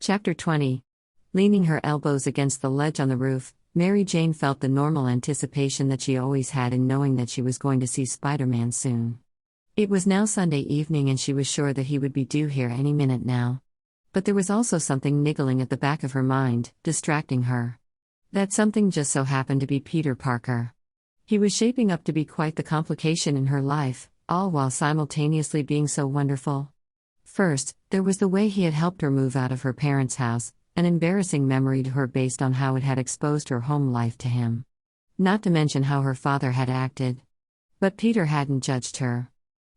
Chapter 20. Leaning her elbows against the ledge on the roof, Mary Jane felt the normal anticipation that she always had in knowing that she was going to see Spider-Man soon. It was now Sunday evening and she was sure that he would be due here any minute now. But there was also something niggling at the back of her mind, distracting her. That something just so happened to be Peter Parker. He was shaping up to be quite the complication in her life, all while simultaneously being so wonderful. First, there was the way he had helped her move out of her parents' house, an embarrassing memory to her based on how it had exposed her home life to him. Not to mention how her father had acted. But Peter hadn't judged her.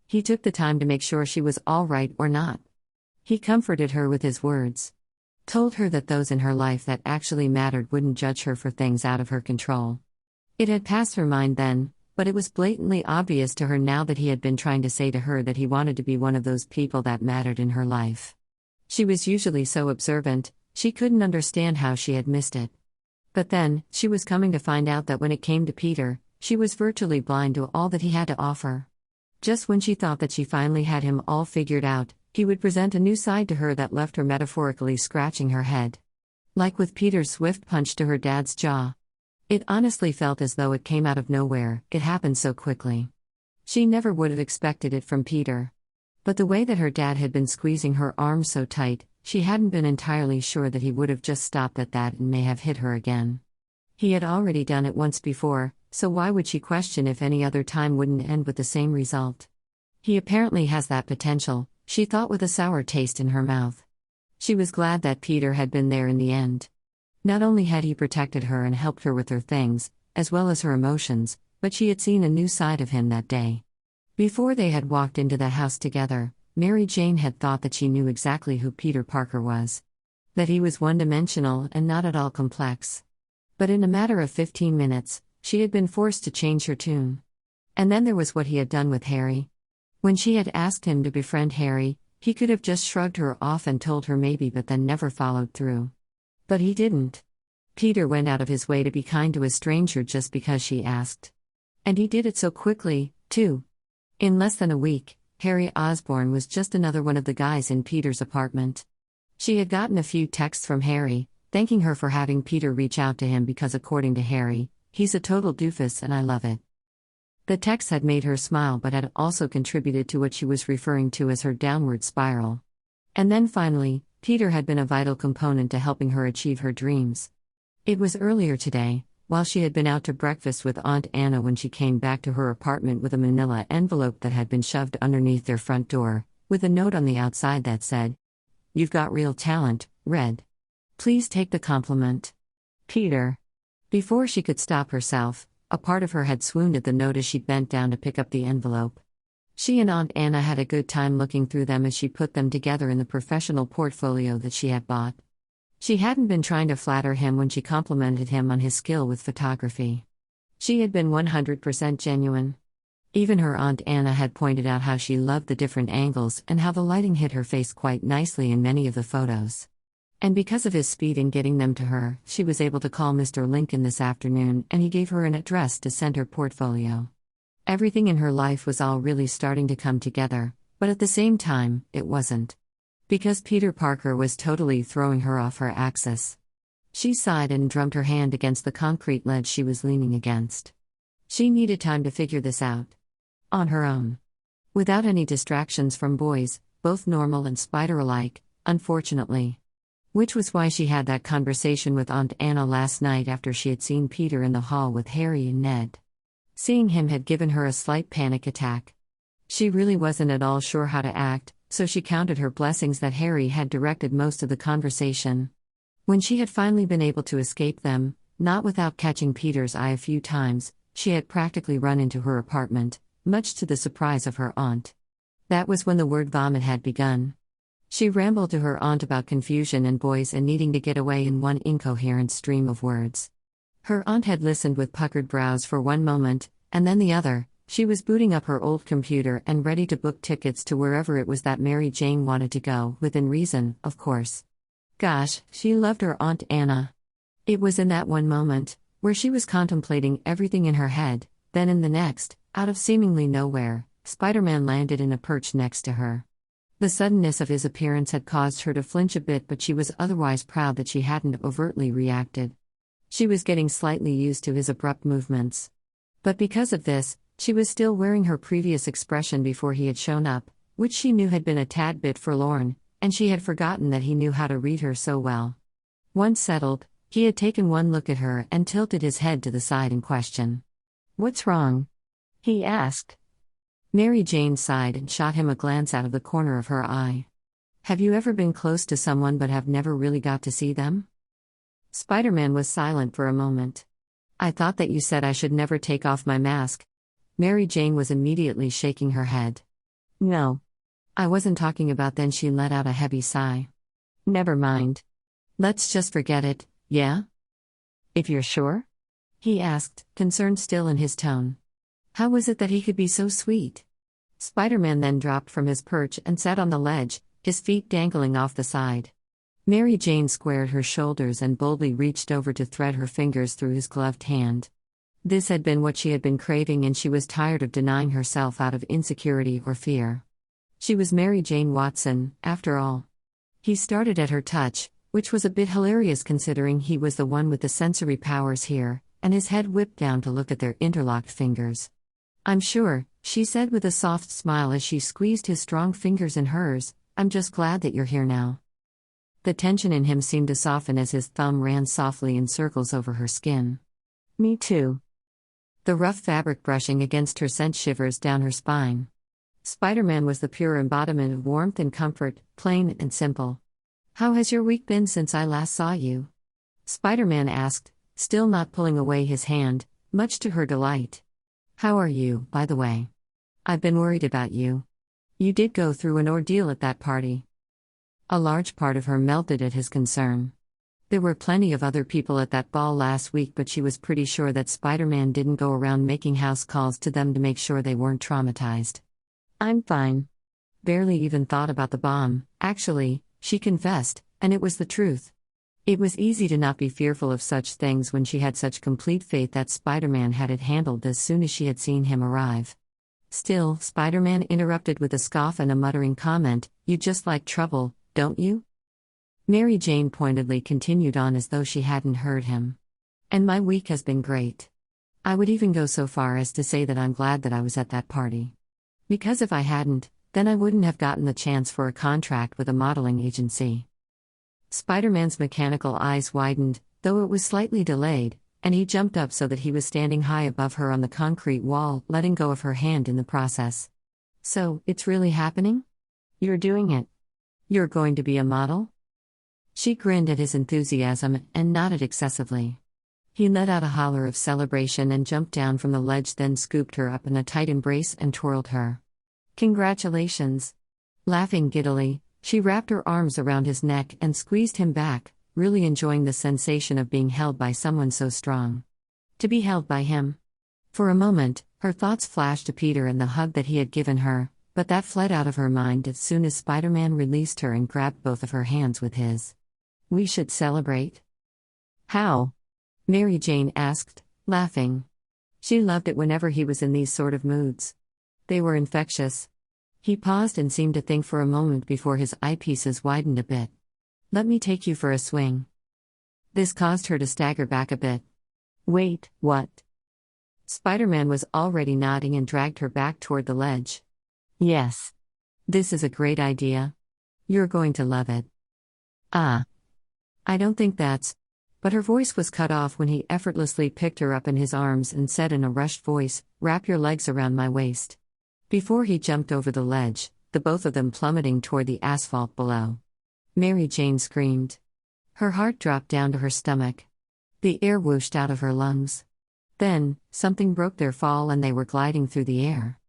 He took the time to make sure she was all right or not. He comforted her with his words. Told her that those in her life that actually mattered wouldn't judge her for things out of her control. It had passed her mind then, but it was blatantly obvious to her now that he had been trying to say to her that he wanted to be one of those people that mattered in her life. She was usually so observant, she couldn't understand how she had missed it. But then, she was coming to find out that when it came to Peter, she was virtually blind to all that he had to offer. Just when she thought that she finally had him all figured out, he would present a new side to her that left her metaphorically scratching her head. Like with Peter's swift punch to her dad's jaw. It honestly felt as though it came out of nowhere, it happened so quickly. She never would have expected it from Peter. But the way that her dad had been squeezing her arm so tight, she hadn't been entirely sure that he would have just stopped at that and may have hit her again. He had already done it once before, so why would she question if any other time wouldn't end with the same result? He apparently has that potential, she thought with a sour taste in her mouth. She was glad that Peter had been there in the end. Not only had he protected her and helped her with her things, as well as her emotions, but she had seen a new side of him that day. Before they had walked into the house together, Mary Jane had thought that she knew exactly who Peter Parker was. That he was one-dimensional and not at all complex. But in a matter of 15 minutes, she had been forced to change her tune. And then there was what he had done with Harry. When she had asked him to befriend Harry, he could have just shrugged her off and told her maybe but then never followed through. But he didn't. Peter went out of his way to be kind to a stranger just because she asked. And he did it so quickly, too. In less than a week, Harry Osborn was just another one of the guys in Peter's apartment. She had gotten a few texts from Harry, thanking her for having Peter reach out to him because according to Harry, he's a total doofus and I love it. The text had made her smile but had also contributed to what she was referring to as her downward spiral. And then finally, Peter had been a vital component to helping her achieve her dreams. It was earlier today, while she had been out to breakfast with Aunt Anna when she came back to her apartment with a manila envelope that had been shoved underneath their front door, with a note on the outside that said, "You've got real talent, Red. Please take the compliment. Peter." Before she could stop herself, a part of her had swooned at the note as she bent down to pick up the envelope. She and Aunt Anna had a good time looking through them as she put them together in the professional portfolio that she had bought. She hadn't been trying to flatter him when she complimented him on his skill with photography. She had been 100% genuine. Even her Aunt Anna had pointed out how she loved the different angles and how the lighting hit her face quite nicely in many of the photos. And because of his speed in getting them to her, she was able to call Mr. Lincoln this afternoon and he gave her an address to send her portfolio. Everything in her life was all really starting to come together, but at the same time, it wasn't. Because Peter Parker was totally throwing her off her axis. She sighed and drummed her hand against the concrete ledge she was leaning against. She needed time to figure this out. On her own. Without any distractions from boys, both normal and spider alike, unfortunately. Which was why she had that conversation with Aunt Anna last night after she had seen Peter in the hall with Harry and Ned. Seeing him had given her a slight panic attack. She really wasn't at all sure how to act, so she counted her blessings that Harry had directed most of the conversation. When she had finally been able to escape them, not without catching Peter's eye a few times, she had practically run into her apartment, much to the surprise of her aunt. That was when the word vomit had begun. She rambled to her aunt about confusion and boys and needing to get away in one incoherent stream of words. Her aunt had listened with puckered brows for one moment, and then the other. She was booting up her old computer and ready to book tickets to wherever it was that Mary Jane wanted to go, within reason, of course. Gosh, she loved her Aunt Anna. It was in that one moment, where she was contemplating everything in her head, then in the next, out of seemingly nowhere, Spider-Man landed in a perch next to her. The suddenness of his appearance had caused her to flinch a bit, but she was otherwise proud that she hadn't overtly reacted. She was getting slightly used to his abrupt movements. But because of this, she was still wearing her previous expression before he had shown up, which she knew had been a tad bit forlorn, and she had forgotten that he knew how to read her so well. Once settled, he had taken one look at her and tilted his head to the side in question. "What's wrong?" he asked. Mary Jane sighed and shot him a glance out of the corner of her eye. "Have you ever been close to someone but have never really got to see them?" Spider-Man was silent for a moment. "I thought that you said I should never take off my mask." Mary Jane was immediately shaking her head. "No. I wasn't talking about." Then she let out a heavy sigh. "Never mind. Let's just forget it, yeah?" "If you're sure?" he asked, concern still in his tone. How was it that he could be so sweet? Spider-Man then dropped from his perch and sat on the ledge, his feet dangling off the side. Mary Jane squared her shoulders and boldly reached over to thread her fingers through his gloved hand. This had been what she had been craving, and she was tired of denying herself out of insecurity or fear. She was Mary Jane Watson, after all. He started at her touch, which was a bit hilarious considering he was the one with the sensory powers here, and his head whipped down to look at their interlocked fingers. "I'm sure," she said with a soft smile as she squeezed his strong fingers in hers, "I'm just glad that you're here now." The tension in him seemed to soften as his thumb ran softly in circles over her skin. "Me too." The rough fabric brushing against her sent shivers down her spine. Spider-Man was the pure embodiment of warmth and comfort, plain and simple. "How has your week been since I last saw you?" Spider-Man asked, still not pulling away his hand, much to her delight. "How are you, by the way? I've been worried about you. You did go through an ordeal at that party." A large part of her melted at his concern. There were plenty of other people at that ball last week, but she was pretty sure that Spider-Man didn't go around making house calls to them to make sure they weren't traumatized. "I'm fine. Barely even thought about the bomb, actually," she confessed, and it was the truth. It was easy to not be fearful of such things when she had such complete faith that Spider-Man had it handled as soon as she had seen him arrive. Still, Spider-Man interrupted with a scoff and a muttering comment, "You just like trouble, don't you?" Mary Jane pointedly continued on as though she hadn't heard him. "And my week has been great. I would even go so far as to say that I'm glad that I was at that party. Because if I hadn't, then I wouldn't have gotten the chance for a contract with a modeling agency." Spider-Man's mechanical eyes widened, though it was slightly delayed, and he jumped up so that he was standing high above her on the concrete wall, letting go of her hand in the process. "So, it's really happening? You're doing it? You're going to be a model?" She grinned at his enthusiasm and nodded excessively. He let out a holler of celebration and jumped down from the ledge, then scooped her up in a tight embrace and twirled her. "Congratulations." Laughing giddily, she wrapped her arms around his neck and squeezed him back, really enjoying the sensation of being held by someone so strong. To be held by him. For a moment, her thoughts flashed to Peter and the hug that he had given her, but that fled out of her mind as soon as Spider-Man released her and grabbed both of her hands with his. "We should celebrate." "How?" Mary Jane asked, laughing. She loved it whenever he was in these sort of moods. They were infectious. He paused and seemed to think for a moment before his eyepieces widened a bit. "Let me take you for a swing." This caused her to stagger back a bit. "Wait, what?" Spider-Man was already nodding and dragged her back toward the ledge. "Yes. This is a great idea. You're going to love it." "Ah. I don't think that's..." But her voice was cut off when he effortlessly picked her up in his arms and said in a rushed voice, "Wrap your legs around my waist." Before he jumped over the ledge, the both of them plummeting toward the asphalt below. Mary Jane screamed. Her heart dropped down to her stomach. The air whooshed out of her lungs. Then, something broke their fall and they were gliding through the air.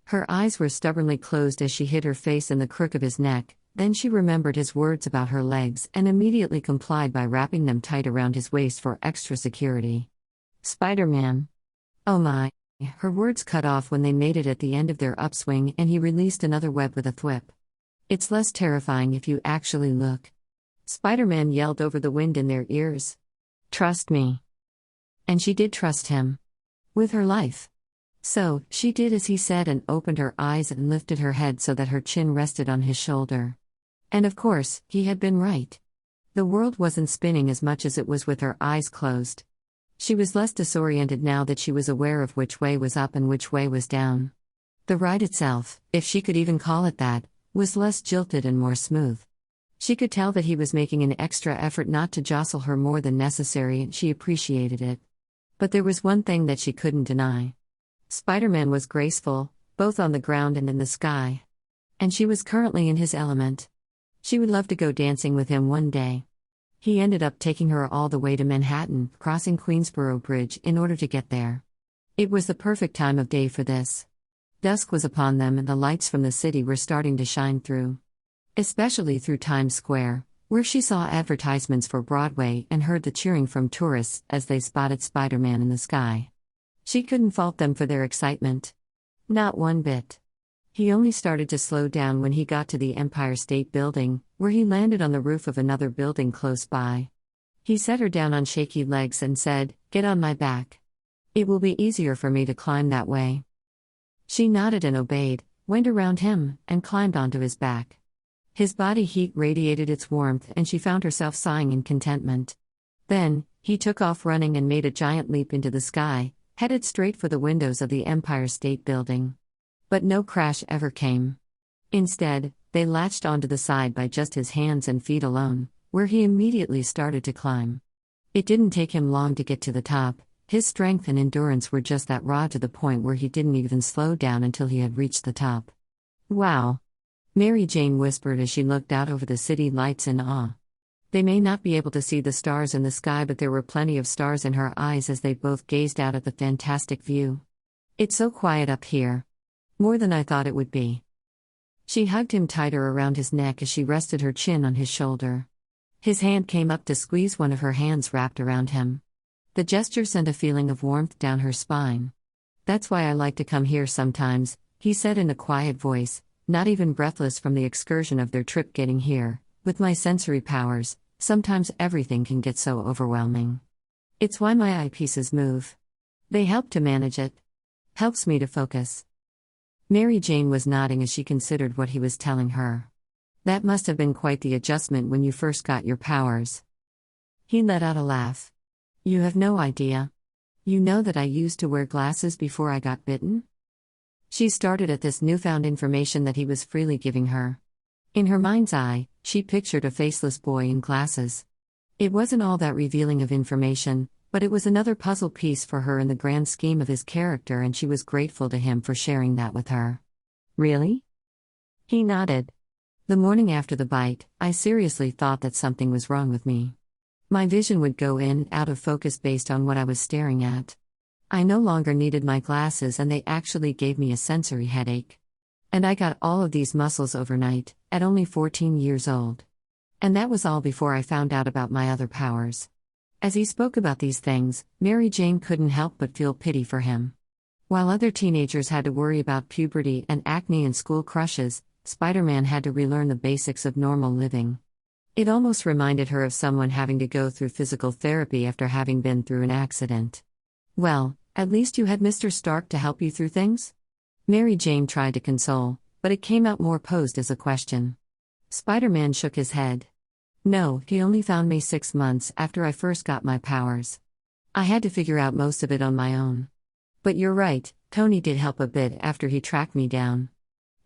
Her eyes were stubbornly closed as she hid her face in the crook of his neck, then she remembered his words about her legs and immediately complied by wrapping them tight around his waist for extra security. "Spider-Man." "Oh my." Her words cut off when they made it at the end of their upswing and he released another web with a thwip. "It's less terrifying if you actually look." Spider-Man yelled over the wind in their ears. "Trust me." And she did trust him. With her life. So, she did as he said and opened her eyes and lifted her head so that her chin rested on his shoulder. And of course, he had been right. The world wasn't spinning as much as it was with her eyes closed. She was less disoriented now that she was aware of which way was up and which way was down. The ride itself, if she could even call it that, was less jilted and more smooth. She could tell that he was making an extra effort not to jostle her more than necessary, and she appreciated it. But there was one thing that she couldn't deny. Spider-Man was graceful, both on the ground and in the sky. And she was currently in his element. She would love to go dancing with him one day. He ended up taking her all the way to Manhattan, crossing Queensboro Bridge in order to get there. It was the perfect time of day for this. Dusk was upon them and the lights from the city were starting to shine through. Especially through Times Square, where she saw advertisements for Broadway and heard the cheering from tourists as they spotted Spider-Man in the sky. She couldn't fault them for their excitement. Not one bit. He only started to slow down when he got to the Empire State Building, where he landed on the roof of another building close by. He set her down on shaky legs and said, "Get on my back. It will be easier for me to climb that way." She nodded and obeyed, went around him, and climbed onto his back. His body heat radiated its warmth and she found herself sighing in contentment. Then, he took off running and made a giant leap into the sky, headed straight for the windows of the Empire State Building. But no crash ever came. Instead, they latched onto the side by just his hands and feet alone, where he immediately started to climb. It didn't take him long to get to the top. His strength and endurance were just that raw to the point where he didn't even slow down until he had reached the top. "Wow," Mary Jane whispered as she looked out over the city lights in awe. They may not be able to see the stars in the sky, but there were plenty of stars in her eyes as they both gazed out at the fantastic view. "It's so quiet up here. More than I thought it would be." She hugged him tighter around his neck as she rested her chin on his shoulder. His hand came up to squeeze one of her hands wrapped around him. The gesture sent a feeling of warmth down her spine. "That's why I like to come here sometimes," he said in a quiet voice, not even breathless from the excursion of their trip getting here. "With my sensory powers, sometimes everything can get so overwhelming. It's why my eyepieces move. They help to manage it. Helps me to focus." Mary Jane was nodding as she considered what he was telling her. "That must have been quite the adjustment when you first got your powers." He let out a laugh. "You have no idea. You know that I used to wear glasses before I got bitten?" She started at this newfound information that he was freely giving her. In her mind's eye, she pictured a faceless boy in glasses. It wasn't all that revealing of information, but it was another puzzle piece for her in the grand scheme of his character, and she was grateful to him for sharing that with her. "Really?" He nodded. "The morning after the bite, I seriously thought that something was wrong with me. My vision would go in and out of focus based on what I was staring at. I no longer needed my glasses and they actually gave me a sensory headache. And I got all of these muscles overnight, at only 14 years old. And that was all before I found out about my other powers." As he spoke about these things, Mary Jane couldn't help but feel pity for him. While other teenagers had to worry about puberty and acne and school crushes, Spider-Man had to relearn the basics of normal living. It almost reminded her of someone having to go through physical therapy after having been through an accident. "Well, at least you had Mr. Stark to help you through things?" Mary Jane tried to console, but it came out more posed as a question. Spider-Man shook his head. "No, he only found me 6 months after I first got my powers. I had to figure out most of it on my own. But you're right, Tony did help a bit after he tracked me down.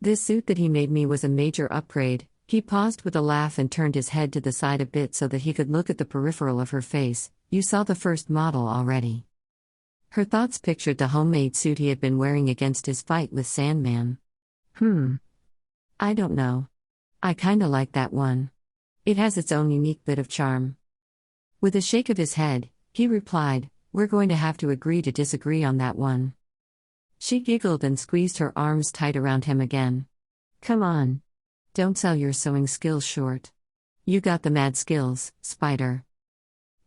This suit that he made me was a major upgrade." He paused with a laugh and turned his head to the side a bit so that he could look at the peripheral of her face. "You saw the first model already." Her thoughts pictured the homemade suit he had been wearing against his fight with Sandman. I don't know. I kinda like that one. It has its own unique bit of charm." With a shake of his head, he replied, "We're going to have to agree to disagree on that one." She giggled and squeezed her arms tight around him again. "Come on. Don't sell your sewing skills short. You got the mad skills, Spider."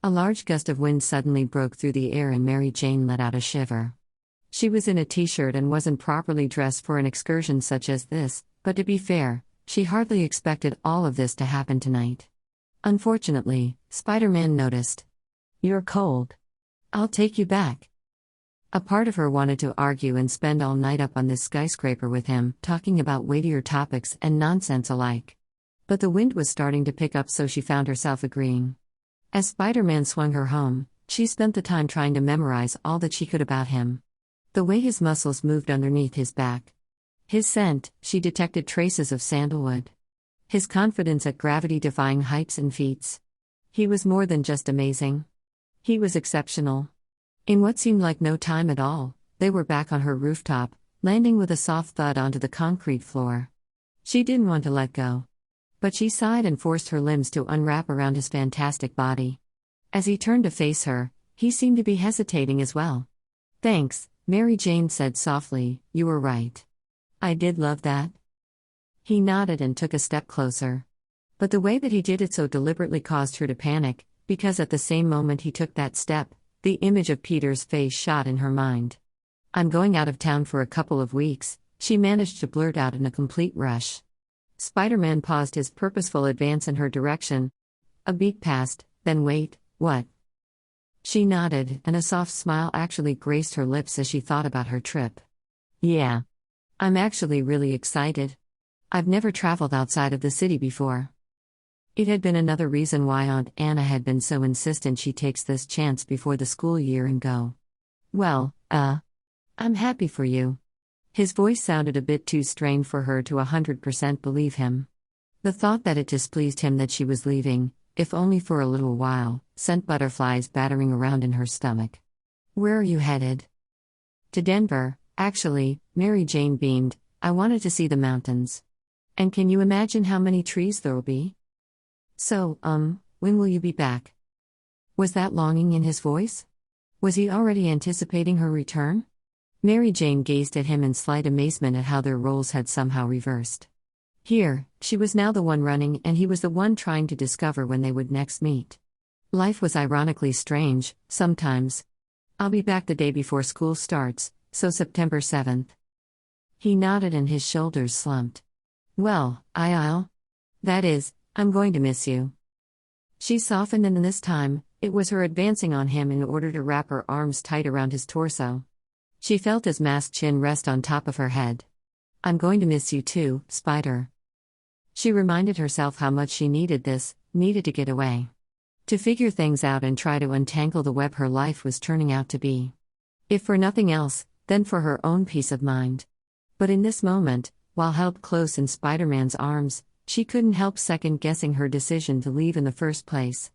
A large gust of wind suddenly broke through the air and Mary Jane let out a shiver. She was in a t-shirt and wasn't properly dressed for an excursion such as this, but to be fair, she hardly expected all of this to happen tonight. Unfortunately, Spider-Man noticed. "You're cold. I'll take you back." A part of her wanted to argue and spend all night up on this skyscraper with him, talking about weightier topics and nonsense alike. But the wind was starting to pick up, so she found herself agreeing. As Spider-Man swung her home, she spent the time trying to memorize all that she could about him. The way his muscles moved underneath his back. His scent, she detected traces of sandalwood. His confidence at gravity-defying heights and feats. He was more than just amazing. He was exceptional. In what seemed like no time at all, they were back on her rooftop, landing with a soft thud onto the concrete floor. She didn't want to let go. But she sighed and forced her limbs to unwrap around his fantastic body. As he turned to face her, he seemed to be hesitating as well. "Thanks," Mary Jane said softly, "you were right. I did love that." He nodded and took a step closer. But the way that he did it so deliberately caused her to panic, because at the same moment he took that step, the image of Peter's face shot in her mind. "I'm going out of town for a couple of weeks," she managed to blurt out in a complete rush. Spider-Man paused his purposeful advance in her direction. A beat passed, then wait, what? She nodded, and a soft smile actually graced her lips as she thought about her trip. "Yeah. I'm actually really excited. I've never traveled outside of the city before." It had been another reason why Aunt Anna had been so insistent she takes this chance before the school year and go. "Well, I'm happy for you." His voice sounded a bit too strained for her to 100% believe him. The thought that it displeased him that she was leaving, if only for a little while, sent butterflies battering around in her stomach. "Where are you headed?" "To Denver, actually," Mary Jane beamed. "I wanted to see the mountains. And can you imagine how many trees there'll be?" "So, when will you be back?" Was that longing in his voice? Was he already anticipating her return? Mary Jane gazed at him in slight amazement at how their roles had somehow reversed. Here, she was now the one running and he was the one trying to discover when they would next meet. Life was ironically strange, sometimes. "I'll be back the day before school starts, so September 7th. He nodded and his shoulders slumped. "Well, I'll. That is, I'm going to miss you." She softened, and this time, it was her advancing on him in order to wrap her arms tight around his torso. She felt his masked chin rest on top of her head. "I'm going to miss you too, Spider." She reminded herself how much she needed this, needed to get away. To figure things out and try to untangle the web her life was turning out to be. If for nothing else, then for her own peace of mind. But in this moment, while held close in Spider-Man's arms, she couldn't help second-guessing her decision to leave in the first place.